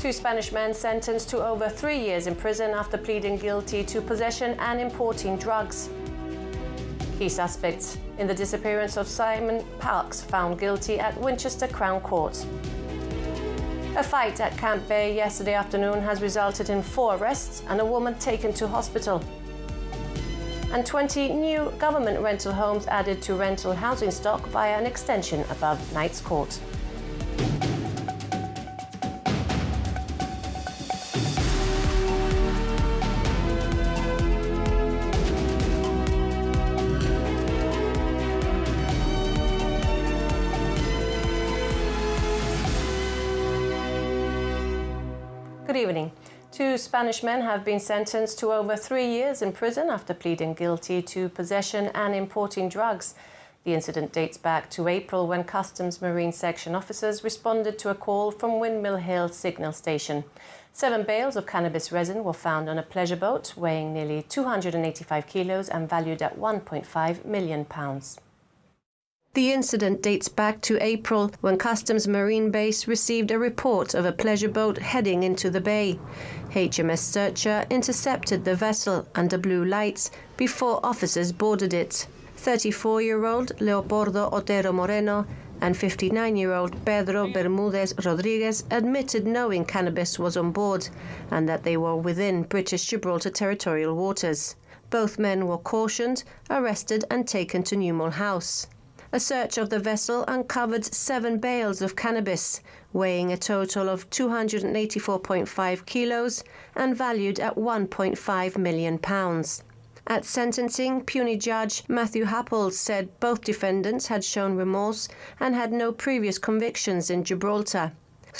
Two Spanish men sentenced to over 3 years in prison after pleading guilty to possession and importing drugs. Key suspects in the disappearance of Simon Parks found guilty at Winchester Crown Court. A fight at Camp Bay yesterday afternoon has resulted in 4 arrests and a woman taken to hospital. And 20 new government rental homes added to rental housing stock via an extension above Knights Court. Good evening. 2 Spanish men have been sentenced to over 3 years in prison after pleading guilty to possession and importing drugs. The incident dates back to April when Customs Marine Section officers responded to a call from Windmill Hill Signal Station. 7 bales of cannabis resin were found on a pleasure boat weighing nearly 285 kilos and valued at £1.5 million. The incident dates back to April when Customs Marine Base received a report of a pleasure boat heading into the bay. HMS Searcher intercepted the vessel under blue lights before officers boarded it. 34-year-old Leopoldo Otero Moreno and 59-year-old Pedro Bermudez Rodriguez admitted knowing cannabis was on board and that they were within British Gibraltar territorial waters. Both men were cautioned, arrested and taken to Newmall House. A search of the vessel uncovered 7 bales of cannabis, weighing a total of 284.5 kilos and valued at £1.5 million. At sentencing, puisne judge Matthew Happel said both defendants had shown remorse and had no previous convictions in Gibraltar.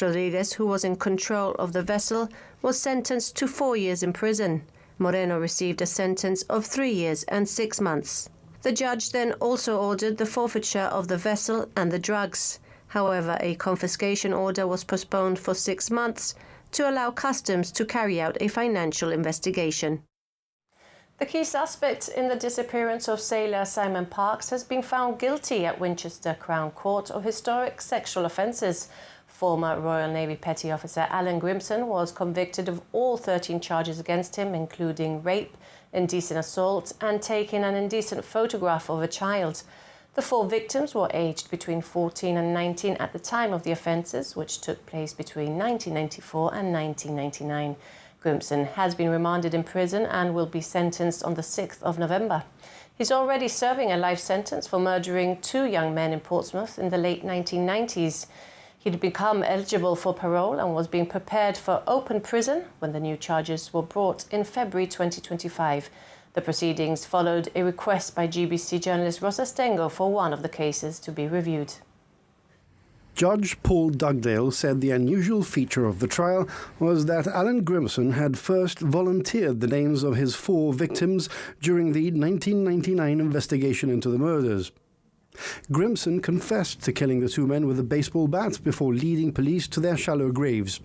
Rodriguez, who was in control of the vessel, was sentenced to 4 years in prison. Moreno received a sentence of 3 years and 6 months. The judge then also ordered the forfeiture of the vessel and the drugs. However, a confiscation order was postponed for 6 months to allow Customs to carry out a financial investigation. The key suspect in the disappearance of sailor Simon Parks has been found guilty at Winchester Crown Court of historic sexual offences. Former Royal Navy Petty Officer Alan Grimson was convicted of all 13 charges against him, including rape, indecent assault and taking an indecent photograph of a child. The 4 victims were aged between 14 and 19 at the time of the offences, which took place between 1994 and 1999. Grimson has been remanded in prison and will be sentenced on the 6th of November. He's already serving a life sentence for murdering 2 young men in Portsmouth in the late 1990s. He'd become eligible for parole and was being prepared for open prison when the new charges were brought in February 2025. The proceedings followed a request by GBC journalist Rosa Stengo for one of the cases to be reviewed. Judge Paul Dugdale said the unusual feature of the trial was that Alan Grimson had first volunteered the names of his 4 victims during the 1999 investigation into the murders. Grimson confessed to killing the 2 men with a baseball bat before leading police to their shallow graves.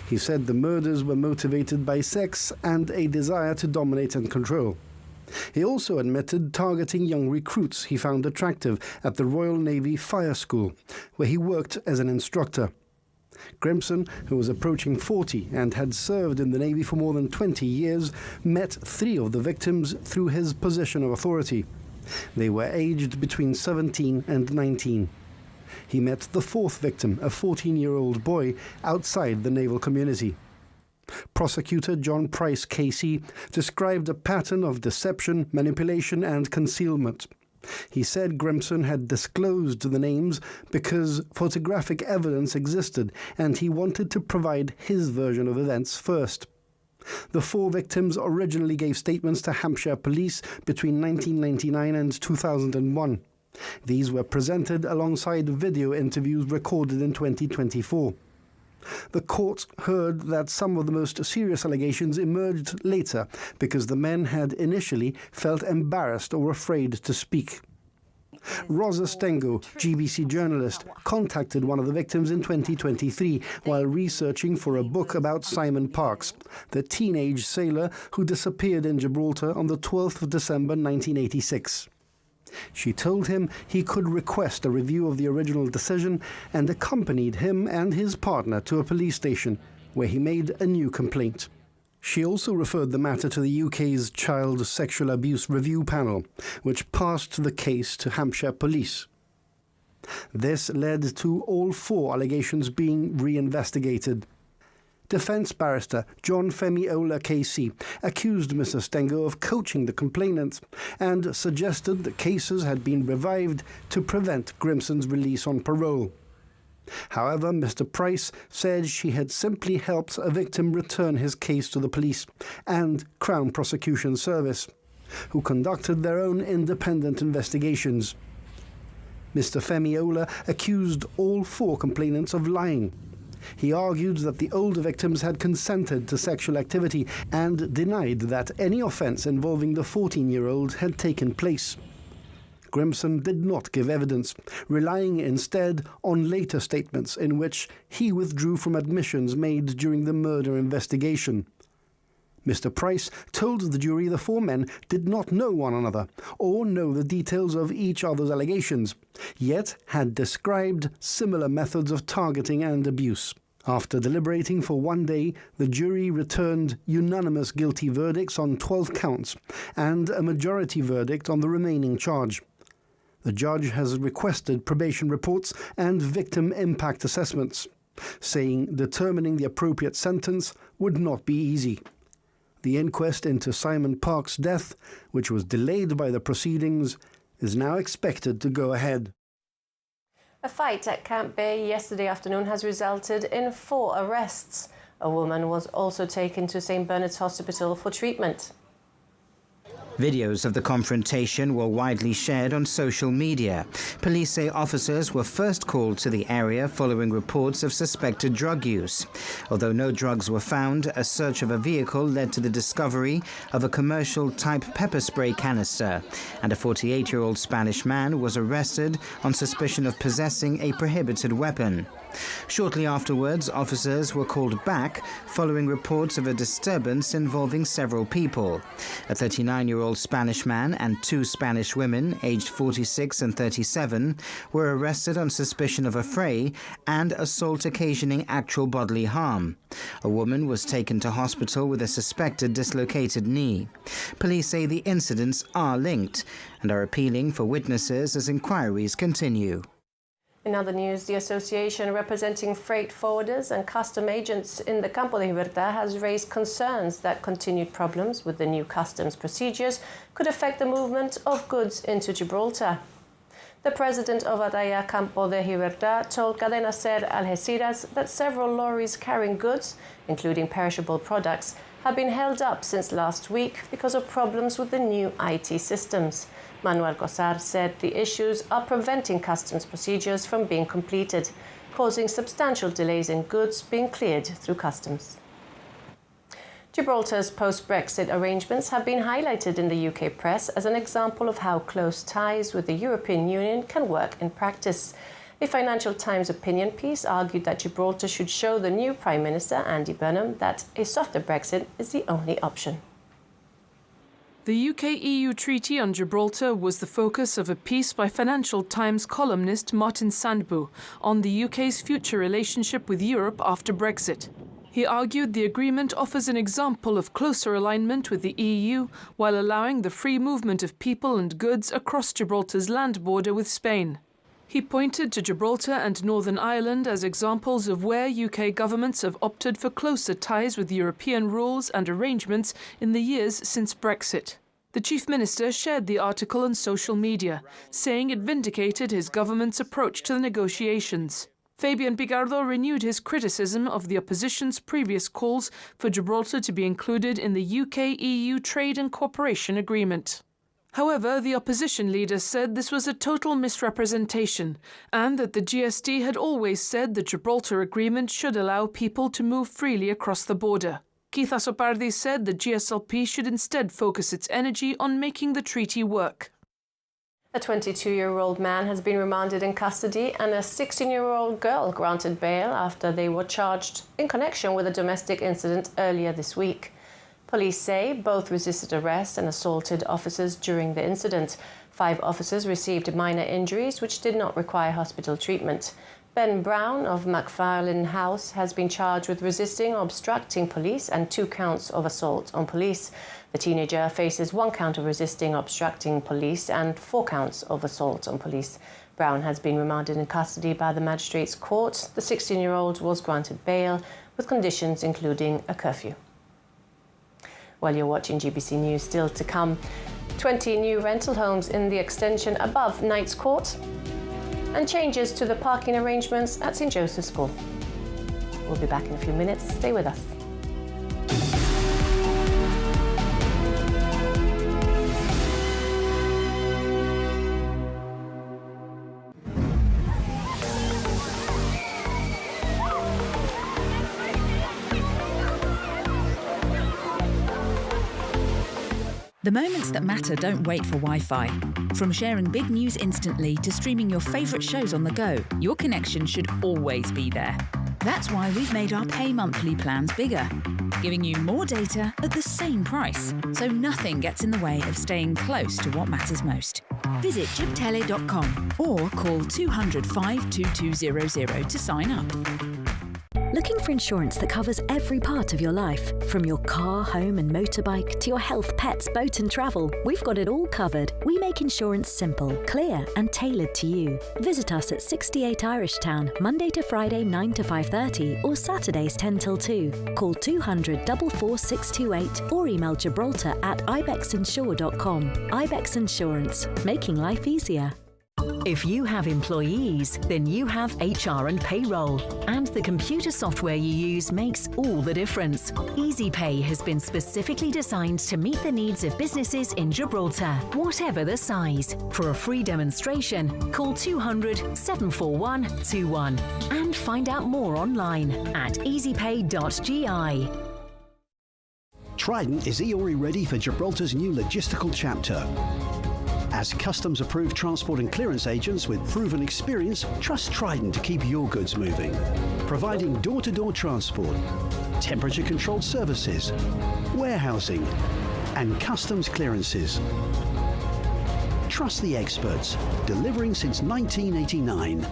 He said the murders were motivated by sex and a desire to dominate and control. He also admitted targeting young recruits he found attractive at the Royal Navy Fire School, where he worked as an instructor. Grimson, who was approaching 40 and had served in the Navy for more than 20 years, met 3 of the victims through his position of authority. They were aged between 17 and 19. He met the 4th victim, a 14-year-old boy, outside the naval community. Prosecutor John Price KC described a pattern of deception, manipulation and concealment. He said Grimson had disclosed the names because photographic evidence existed and he wanted to provide his version of events first. The 4 victims originally gave statements to Hampshire police between 1999 and 2001. These were presented alongside video interviews recorded in 2024. The court heard that some of the most serious allegations emerged later because the men had initially felt embarrassed or afraid to speak. Rosa Stengo, GBC journalist, contacted one of the victims in 2023 while researching for a book about Simon Parks, the teenage sailor who disappeared in Gibraltar on the 12th of December 1986. She told him he could request a review of the original decision and accompanied him and his partner to a police station, where he made a new complaint. She also referred the matter to the UK's Child Sexual Abuse Review Panel, which passed the case to Hampshire Police. This led to all 4 allegations being reinvestigated. Defence barrister John Femi Ola KC accused Mr. Stengo of coaching the complainant and suggested that cases had been revived to prevent Grimson's release on parole. However, Mr. Price said she had simply helped a victim return his case to the police and Crown Prosecution Service, who conducted their own independent investigations. Mr. Femi Ola accused all 4 complainants of lying. He argued that the older victims had consented to sexual activity and denied that any offence involving the 14-year-old had taken place. Grimson did not give evidence, relying instead on later statements in which he withdrew from admissions made during the murder investigation. Mr. Price told the jury the 4 men did not know one another or know the details of each other's allegations, yet had described similar methods of targeting and abuse. After deliberating for 1 day, the jury returned unanimous guilty verdicts on 12 counts and a majority verdict on the remaining charge. The judge has requested probation reports and victim impact assessments, saying determining the appropriate sentence would not be easy. The inquest into Simon Park's death, which was delayed by the proceedings, is now expected to go ahead. A fight at Camp Bay yesterday afternoon has resulted in 4 arrests. A woman was also taken to St. Bernard's Hospital for treatment. Videos of the confrontation were widely shared on social media. Police say officers were first called to the area following reports of suspected drug use. Although no drugs were found, a search of a vehicle led to the discovery of a commercial-type pepper spray canister, and a 48-year-old Spanish man was arrested on suspicion of possessing a prohibited weapon. Shortly afterwards, officers were called back following reports of a disturbance involving several people. A 39-year-old Spanish man and 2 Spanish women, aged 46 and 37, were arrested on suspicion of affray and assault occasioning actual bodily harm. A woman was taken to hospital with a suspected dislocated knee. Police say the incidents are linked and are appealing for witnesses as inquiries continue. In other news, the association representing freight forwarders and custom agents in the Campo de Libertad has raised concerns that continued problems with the new customs procedures could affect the movement of goods into Gibraltar. The president of Ataya Campo de Libertad told Cadena Ser Algeciras that several lorries carrying goods, including perishable products, have been held up since last week because of problems with the new IT systems. Manuel Cosar said the issues are preventing customs procedures from being completed, causing substantial delays in goods being cleared through customs. Gibraltar's post-Brexit arrangements have been highlighted in the UK press as an example of how close ties with the European Union can work in practice. A Financial Times opinion piece argued that Gibraltar should show the new Prime Minister, Andy Burnham, that a softer Brexit is the only option. The UK-EU Treaty on Gibraltar was the focus of a piece by Financial Times columnist Martin Sandbu on the UK's future relationship with Europe after Brexit. He argued the agreement offers an example of closer alignment with the EU while allowing the free movement of people and goods across Gibraltar's land border with Spain. He pointed to Gibraltar and Northern Ireland as examples of where UK governments have opted for closer ties with European rules and arrangements in the years since Brexit. The Chief Minister shared the article on social media, saying it vindicated his government's approach to the negotiations. Fabian Picardo renewed his criticism of the opposition's previous calls for Gibraltar to be included in the UK-EU Trade and Cooperation Agreement. However, the opposition leader said this was a total misrepresentation and that the GST had always said the Gibraltar Agreement should allow people to move freely across the border. Keith Asopardi said the GSLP should instead focus its energy on making the treaty work. A 22-year-old man has been remanded in custody and a 16-year-old girl granted bail after they were charged in connection with a domestic incident earlier this week. Police say both resisted arrest and assaulted officers during the incident. 5 officers received minor injuries which did not require hospital treatment. Ben Brown of McFarlane House has been charged with resisting or obstructing police and 2 counts of assault on police. The teenager faces 1 count of resisting or obstructing police and 4 counts of assault on police. Brown has been remanded in custody by the Magistrates' Court. The 16-year-old was granted bail with conditions including a curfew. While you're watching GBC News, still to come, 20 new rental homes in the extension above Knights Court and changes to the parking arrangements at St Joseph's School. We'll be back in a few minutes. Stay with us. The moments that matter don't wait for Wi-Fi. From sharing big news instantly to streaming your favourite shows on the go, your connection should always be there. That's why we've made our pay monthly plans bigger, giving you more data at the same price, so nothing gets in the way of staying close to what matters most. Visit jibtele.com or call 200 52200 to sign up. Looking for insurance that covers every part of your life? From your car, home and motorbike to your health, pets, boat and travel, we've got it all covered. We make insurance simple, clear and tailored to you. Visit us at 68 Irish Town, Monday to Friday 9 to 5:30 or Saturdays 10 till 2. Call 200 44628 or email gibraltar@ibexinsure.com. Ibex Insurance, making life easier. If you have employees, then you have HR and payroll. And the computer software you use makes all the difference. EasyPay has been specifically designed to meet the needs of businesses in Gibraltar, whatever the size. For a free demonstration, call 200 741 21 and find out more online at easypay.gi. Trident is EORI ready for Gibraltar's new logistical chapter. As customs-approved transport and clearance agents with proven experience, trust Trident to keep your goods moving. Providing door-to-door transport, temperature-controlled services, warehousing, and customs clearances. Trust the experts, delivering since 1989.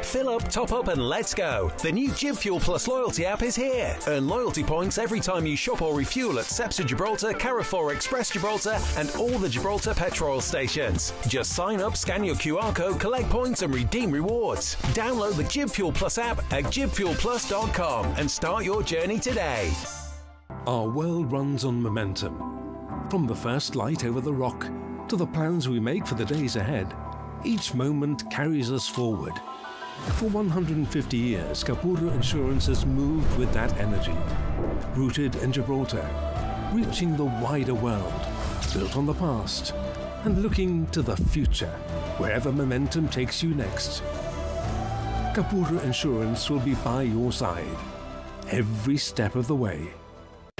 Fill up, top up and let's go. The new GibFuel Plus loyalty app is here. Earn loyalty points every time you shop or refuel at Cepsa Gibraltar, Carrefour Express Gibraltar and all the Gibraltar petrol stations. Just sign up, scan your QR code, collect points and redeem rewards. Download the GibFuel Plus app at gibfuelplus.com and start your journey today. Our world runs on momentum. From the first light over the rock to the plans we make for the days ahead, each moment carries us forward. For 150 years, Capura Insurance has moved with that energy. Rooted in Gibraltar, reaching the wider world, built on the past, and looking to the future, wherever momentum takes you next. Capura Insurance will be by your side, every step of the way.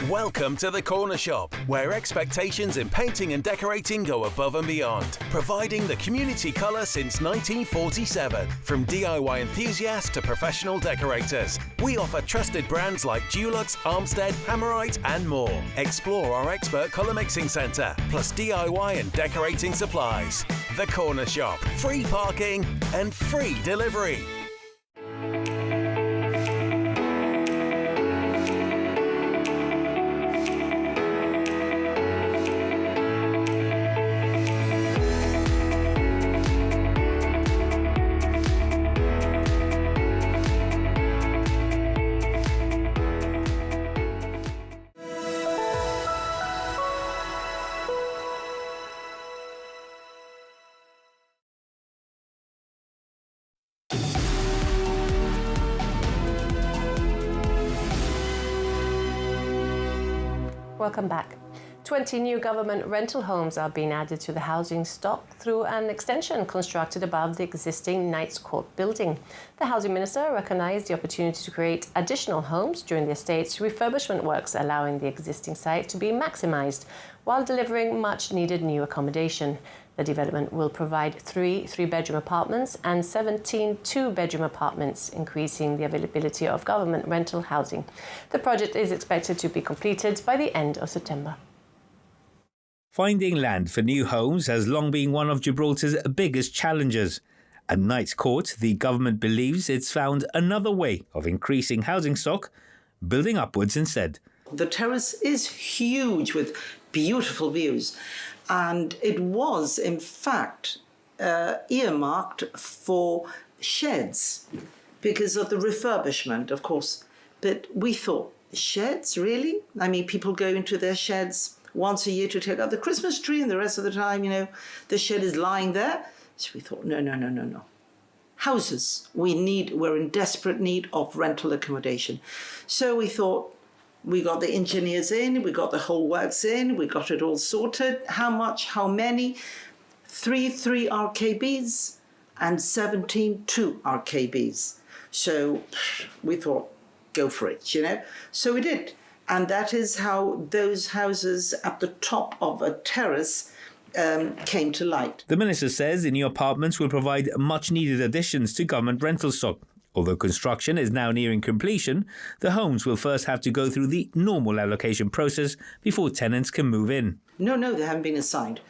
Welcome to the Corner Shop, where expectations in painting and decorating go above and beyond, providing the community colour since 1947. From DIY enthusiasts to professional decorators, we offer trusted brands like Dulux, Armstead, Hammerite and more. Explore our expert colour mixing centre, plus DIY and decorating supplies. The Corner Shop, free parking and free delivery. Welcome back. 20 new government rental homes are being added to the housing stock through an extension constructed above the existing Knights Court building. The Housing Minister recognised the opportunity to create additional homes during the estate's refurbishment works, allowing the existing site to be maximised while delivering much-needed new accommodation. The development will provide 3 three-bedroom apartments and 17 two-bedroom apartments, increasing the availability of government rental housing. The project is expected to be completed by the end of September. Finding land for new homes has long been one of Gibraltar's biggest challenges. At Knight's Court, the government believes it's found another way of increasing housing stock, building upwards instead. The terrace is huge with beautiful views, and it was, in fact, earmarked for sheds because of the refurbishment, of course. But we thought, sheds, really? I mean, people go into their sheds once a year to take out the Christmas tree, and the rest of the time, the shed is lying there. So we thought, no. Houses, we're in desperate need of rental accommodation. So we thought, we got the engineers in, we got the whole works in, we got it all sorted. How much, how many? 3 RKBs and 17 2 RKBs. So we thought, go for it, So we did. And that is how those houses at the top of a terrace came to light. The minister says the new apartments will provide much-needed additions to government rental stock. Although construction is now nearing completion, the homes will first have to go through the normal allocation process before tenants can move in. No, they haven't been assigned.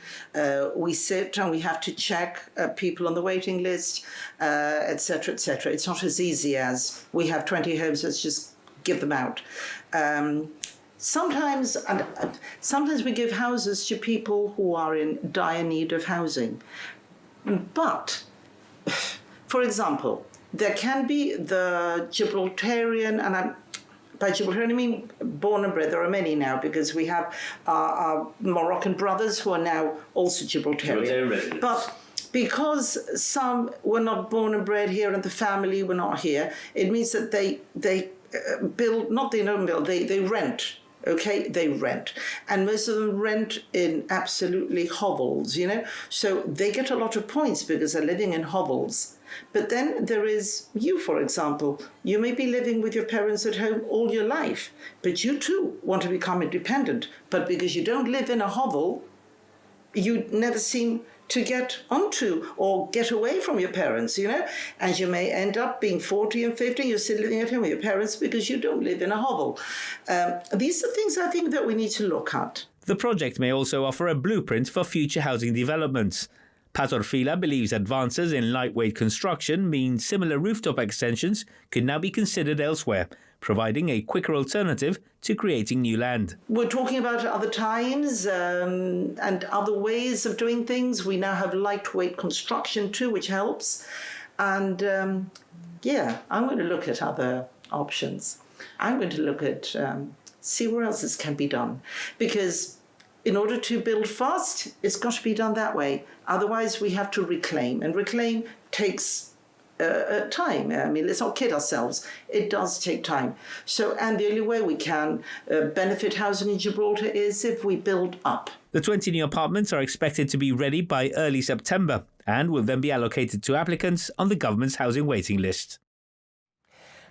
We sit and we have to check people on the waiting list, etc., etc. It's not as easy as we have 20 homes, let's just give them out. Sometimes we give houses to people who are in dire need of housing. But, for example, there can be the Gibraltarian, and by Gibraltarian I mean born and bred. There are many now because we have our Moroccan brothers who are now also Gibraltarian. But because some were not born and bred here and the family were not here, it means that they build, not they don't build, they rent. Okay, they rent. And most of them rent in absolutely hovels, So they get a lot of points because they're living in hovels. But then there is you, for example. You may be living with your parents at home all your life, but you too want to become independent. But because you don't live in a hovel, you never seem to get onto or get away from your parents, and you may end up being 40 and 50, you're still living at home with your parents because you don't live in a hovel. These are things I think that we need to look at. The project may also offer a blueprint for future housing developments. Pat Orfila believes advances in lightweight construction mean similar rooftop extensions could now be considered elsewhere, providing a quicker alternative to creating new land. We're talking about other times and other ways of doing things. We now have lightweight construction too, which helps. And I'm going to look at other options. I'm going to look at, see where else this can be done. Because in order to build fast, it's got to be done that way. Otherwise, we have to reclaim. And reclaim takes time. I mean, let's not kid ourselves. It does take time. And the only way we can benefit housing in Gibraltar is if we build up. The 20 new apartments are expected to be ready by early September and will then be allocated to applicants on the government's housing waiting list.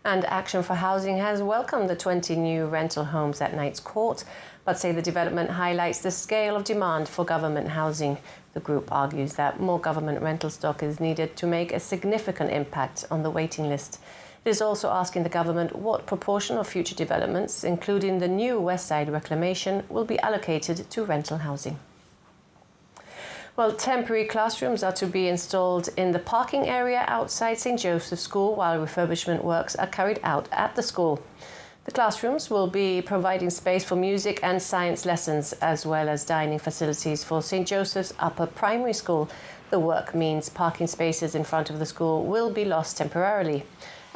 And Action for Housing has welcomed the 20 new rental homes at Knight's Court, but say the development highlights the scale of demand for government housing. The group argues that more government rental stock is needed to make a significant impact on the waiting list. It is also asking the government what proportion of future developments, including the new West Side reclamation, will be allocated to rental housing. Well, temporary classrooms are to be installed in the parking area outside St. Joseph's School while refurbishment works are carried out at the school. The classrooms will be providing space for music and science lessons, as well as dining facilities for St. Joseph's Upper Primary School. The work means parking spaces in front of the school will be lost temporarily.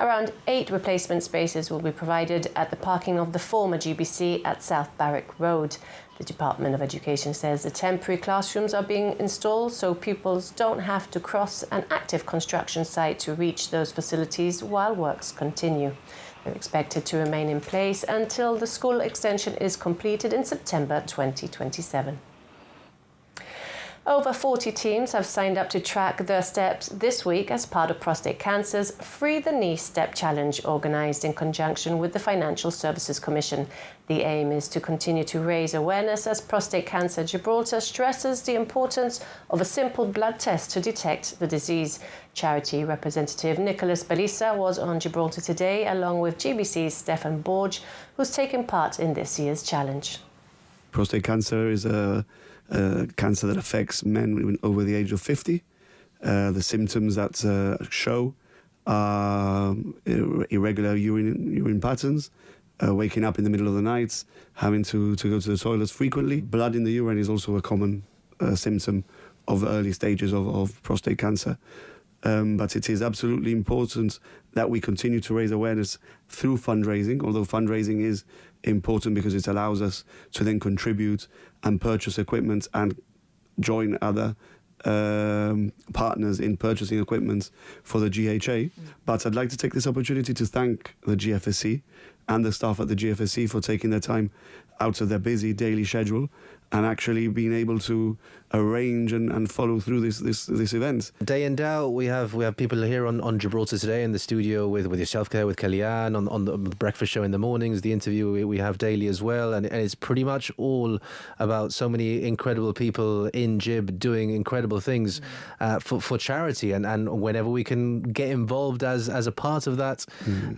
Around 8 replacement spaces will be provided at the parking of the former GBC at South Barrack Road. The Department of Education says the temporary classrooms are being installed so pupils don't have to cross an active construction site to reach those facilities while works continue. They're expected to remain in place until the school extension is completed in September 2027. Over 40 teams have signed up to track their steps this week as part of Prostate Cancer's Free the Knee Step Challenge, organised in conjunction with the Financial Services Commission. The aim is to continue to raise awareness as Prostate Cancer Gibraltar stresses the importance of a simple blood test to detect the disease. Charity representative Nicholas Belisa was on Gibraltar Today along with GBC's Stefan Borg, who's taken part in this year's challenge. Prostate cancer is a cancer that affects men over the age of 50. The symptoms that show are irregular urine patterns, waking up in the middle of the night, having to go to the toilets frequently. Blood in the urine is also a common symptom of early stages of prostate cancer. But it is absolutely important that we continue to raise awareness through fundraising, although fundraising is important because it allows us to then contribute and purchase equipment and join other partners in purchasing equipment for the GHA. But I'd like to take this opportunity to thank the GFSC and the staff at the GFSC for taking their time out of their busy daily schedule and actually being able to arrange and follow through this event. Day in, day out, we have people here on Gibraltar today in the studio with yourself, Claire, with Kellyanne, on the breakfast show in the mornings, the interview we have daily as well, and it's pretty much all about so many incredible people in Gib doing incredible things for charity, and whenever we can get involved as a part of that,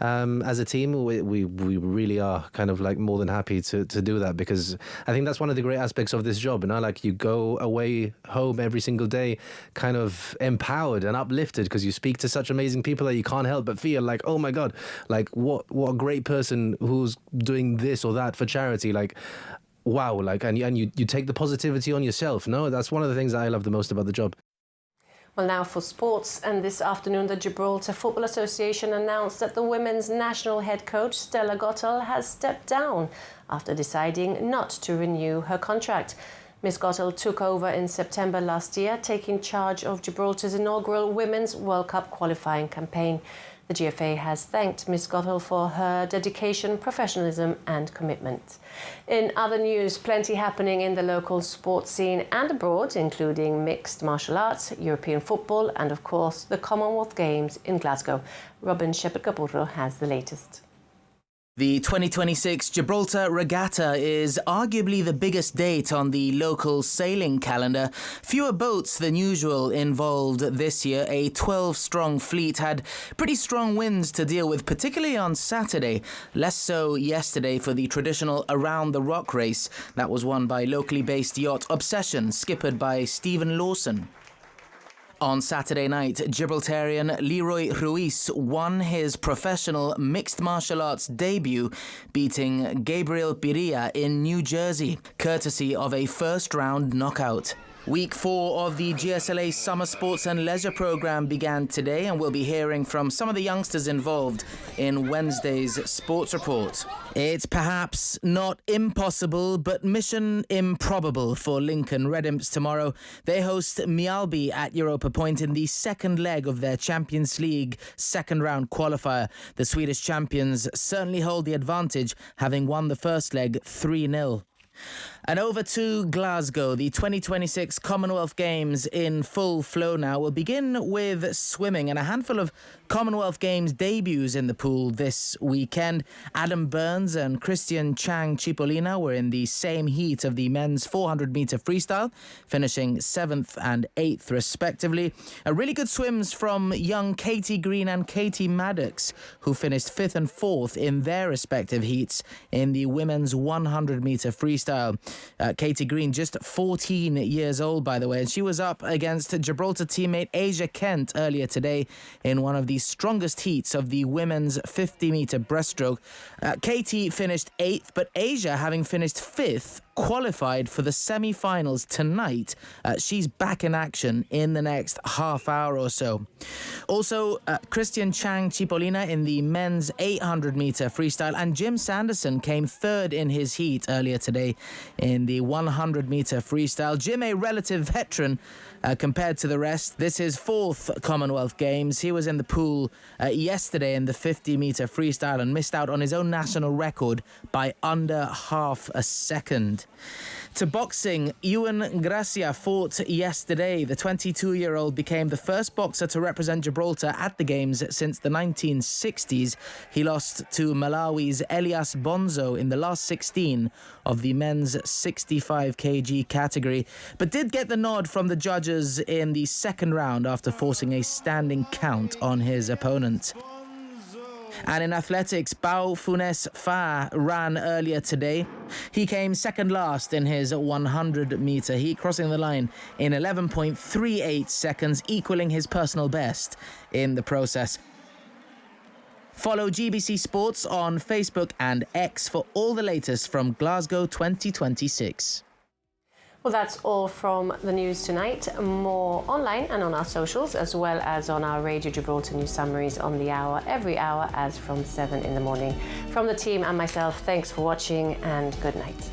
as a team, we really are kind of like more than happy to do that, because I think that's one of the great aspects of this job, like you go away home every single day kind of empowered and uplifted because you speak to such amazing people that you can't help but feel like, oh my God, like what a great person who's doing this or that for charity, like wow, like and you take the positivity on yourself. No, that's one of the things that I love the most about the job. Well, now for sports, and this afternoon the Gibraltar Football Association announced that the women's national head coach Stella Gottel has stepped down after deciding not to renew her contract. Ms. Gottel took over in September last year, taking charge of Gibraltar's inaugural Women's World Cup qualifying campaign. The GFA has thanked Ms. Gottel for her dedication, professionalism and commitment. In other news, plenty happening in the local sports scene and abroad, including mixed martial arts, European football and, of course, the Commonwealth Games in Glasgow. Robin Shepherd-Capurro has the latest. The 2026 Gibraltar Regatta is arguably the biggest date on the local sailing calendar. Fewer boats than usual involved this year. A 12-strong fleet had pretty strong winds to deal with, particularly on Saturday. Less so yesterday for the traditional Around the Rock race. That was won by locally based yacht Obsession, skippered by Stephen Lawson. On Saturday night, Gibraltarian Leroy Ruiz won his professional mixed martial arts debut, beating Gabriel Piria in New Jersey, courtesy of a first-round knockout. Week 4 of the GSLA Summer Sports and Leisure Programme began today, and we'll be hearing from some of the youngsters involved in Wednesday's Sports Report. It's perhaps not impossible, but mission improbable for Lincoln Red Imps tomorrow. They host Mjällby at Europa Point in the second leg of their Champions League second-round qualifier. The Swedish champions certainly hold the advantage, having won the first leg 3-0. And over to Glasgow. The 2026 Commonwealth Games in full flow now will begin with swimming, and a handful of Commonwealth Games debuts in the pool this weekend. Adam Burns and Christian Chang Cipollina were in the same heat of the men's 400-metre freestyle, finishing 7th and 8th respectively. Really good swims from young Katie Green and Katie Maddox, who finished 5th and 4th in their respective heats in the women's 100-metre freestyle. Katie Green, just 14 years old, by the way, and she was up against Gibraltar teammate Asia Kent earlier today in one of the strongest heats of the women's 50-metre breaststroke. Katie finished 8th, but Asia, having finished 5th, qualified for the semi-finals tonight. She's back in action in the next half hour or so. Also, Christian Chang Cipollina in the men's 800-metre freestyle, and Jim Sanderson came 3rd in his heat earlier today in the 100-metre freestyle. Jim, a relative veteran compared to the rest. This is 4th Commonwealth Games. He was in the pool yesterday in the 50-metre freestyle and missed out on his own national record by under half a second. To boxing, Ewan Gracia fought yesterday. The 22-year-old became the first boxer to represent Gibraltar at the Games since the 1960s. He lost to Malawi's Elias Bonzo in the last 16 of the men's 65 kg category, but did get the nod from the judges in the second round after forcing a standing count on his opponent. And in athletics, Bao Funes Fa ran earlier today. He came second last in his 100-meter heat, crossing the line in 11.38 seconds, equaling his personal best in the process. Follow GBC Sports on Facebook and X for all the latest from Glasgow 2026. Well, that's all from the news tonight. More online and on our socials, as well as on our Radio Gibraltar news summaries on the hour, every hour, as from 7 in the morning. From the team and myself, thanks for watching and good night.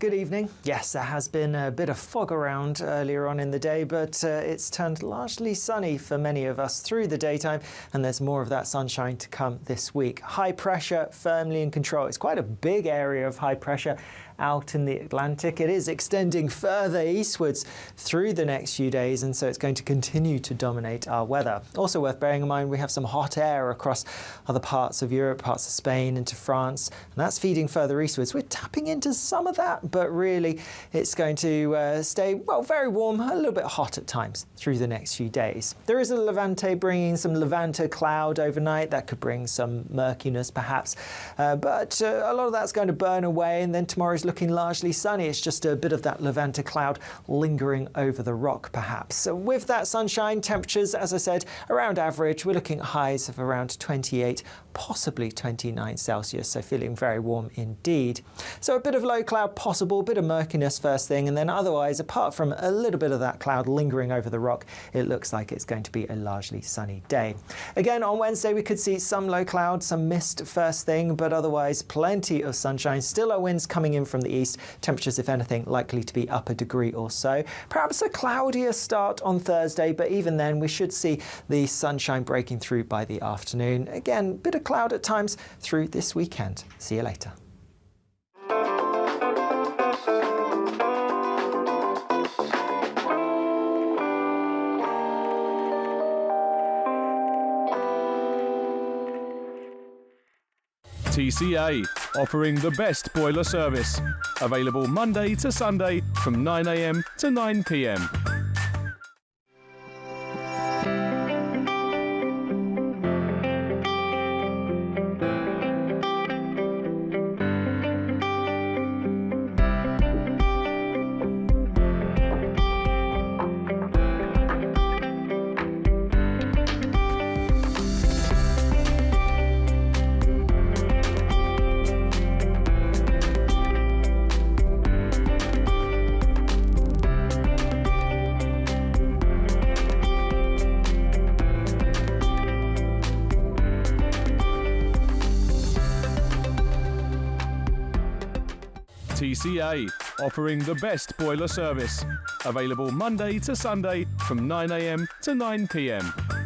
Good evening. Yes, there has been a bit of fog around earlier on in the day, but it's turned largely sunny for many of us through the daytime, and there's more of that sunshine to come this week. High pressure firmly in control. It's quite a big area of high pressure out in the Atlantic. It is extending further eastwards through the next few days, and so it's going to continue to dominate our weather. Also worth bearing in mind, we have some hot air across other parts of Europe, parts of Spain, into France, and that's feeding further eastwards. We're tapping into some of that, but really it's going to stay, well, very warm, a little bit hot at times through the next few days. There is a Levante bringing some Levante cloud overnight. That could bring some murkiness perhaps, but a lot of that's going to burn away, and then tomorrow's looking largely sunny. It's just a bit of that Levante cloud lingering over the rock perhaps. So with that sunshine, temperatures, as I said, around average. We're looking at highs of around 28, possibly 29 Celsius, so feeling very warm indeed. So a bit of low cloud possible, a bit of murkiness first thing, and then otherwise, apart from a little bit of that cloud lingering over the rock, it looks like it's going to be a largely sunny day. Again, on Wednesday, we could see some low cloud, some mist first thing, but otherwise plenty of sunshine. Still our winds coming in from the east. Temperatures, if anything, likely to be up a degree or so. Perhaps a cloudier start on Thursday, but even then we should see the sunshine breaking through by the afternoon. Again, bit of cloud at times through this weekend. See you later. TCA, offering the best boiler service. Available Monday to Sunday from 9 AM to 9 PM. TCA, offering the best boiler service. Available Monday to Sunday from 9 AM to 9 PM.